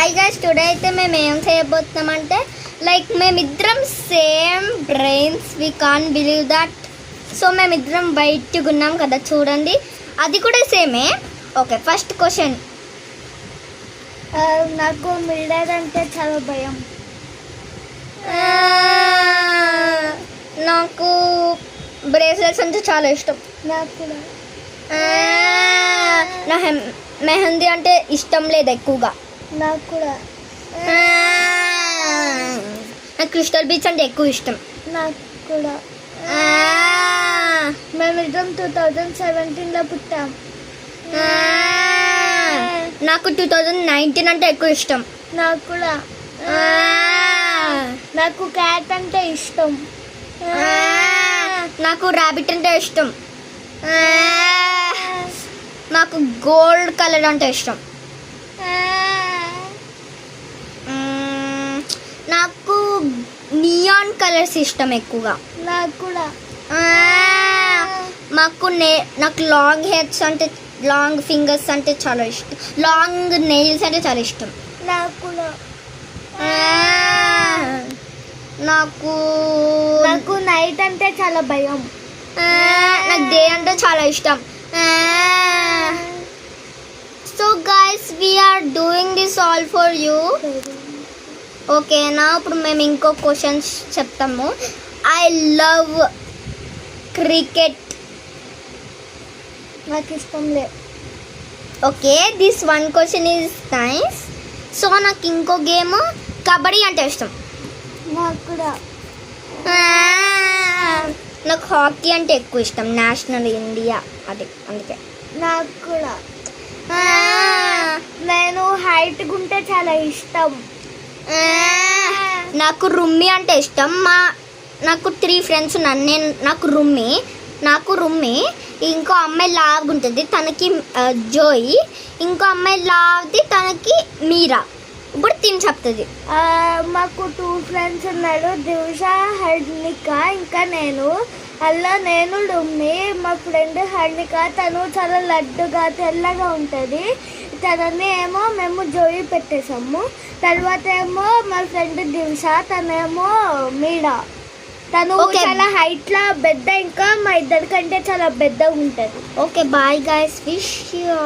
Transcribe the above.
Hi guys, today అయితే మేము ఏం చేయబోతున్నామంటే లైక్ మేమిద్దరం same brains, we can believe that. So మేమిద్దరం బయటకు ఉన్నాం కదా, చూడండి అది కూడా సేమే. Okay, first question. నాకు మిర్రర్ అంటే చాలా భయం. నాకు బ్రేస్లెట్స్ అంటే చాలా ఇష్టం. నాకు కూడా. నా మెహందీ అంటే ఇష్టం లేదు ఎక్కువగా. నాకు కూడా. నాకు క్రిస్టల్ బీచ్ అంటే ఎక్కువ ఇష్టం. నాకు కూడా. మేమిద్దరం 2017లో పుట్టాం. నాకు 2019 అంటే ఎక్కువ ఇష్టం. నాకు కూడా. నాకు క్యాట్ అంటే ఇష్టం. నాకు ర్యాబిట్ అంటే ఇష్టం. నాకు గోల్డ్ కలర్ అంటే ఇష్టం. నాకు నియాన్ కలర్స్ ఇష్టం ఎక్కువగా. నాకు కూడా. నాకు లాంగ్ హెయిర్స్ అంటే, లాంగ్ ఫింగర్స్ అంటే చాలా ఇష్టం. లాంగ్ నెయిల్స్ అంటే చాలా ఇష్టం. నాకు కూడా. నాకు నైట్ అంటే చాలా భయం. నాకు డే అంటే చాలా ఇష్టం. So guys, we are doing this all for you. ఓకేనా? ఇప్పుడు మేము ఇంకో క్వశ్చన్స్ చెప్తాము. I love cricket. నాకు ఇష్టం లేదు. Okay, this one question is nice. So నాకు ఇంకో గేమ్ కబడ్డీ అంటే ఇష్టం. నాకు కూడా. నాకు హాకీ అంటే ఎక్కువ ఇష్టం, నేషనల్ ఇండియా అది, అందుకే. నాకు కూడా. నేను హైట్ గుంటే చాలా ఇష్టం. నాకు రుమ్మి అంటే ఇష్టం. నాకు 3 ఫ్రెండ్స్ ఉన్నారు. నాకు రుమ్మి, ఇంకో అమ్మాయి లావుగా ఉంటుంది, తనకి జోయి. ఇంకో అమ్మాయి లావుది, తనకి మీరా. ఇప్పుడు తిని చెప్తుంది. మాకు 2 ఫ్రెండ్స్ ఉన్నారు, దివిష, హర్నిక, ఇంకా నేను. అలా నేను డుమ్మి, మా ఫ్రెండ్ హర్నిక, తను చాలా లడ్డుగా తెల్లగా ఉంటుంది. తనని ఏమో మేము జోయి పెట్టేసాము. తర్వాత ఏమో మా ఫ్రెండ్ దివిష, తనేమో మీడా. తను చాలా హైట్లో పెద్ద, ఇంకా మా ఇద్దరికంటే చాలా పెద్దగా ఉంటుంది. Okay, bye guys, wish you.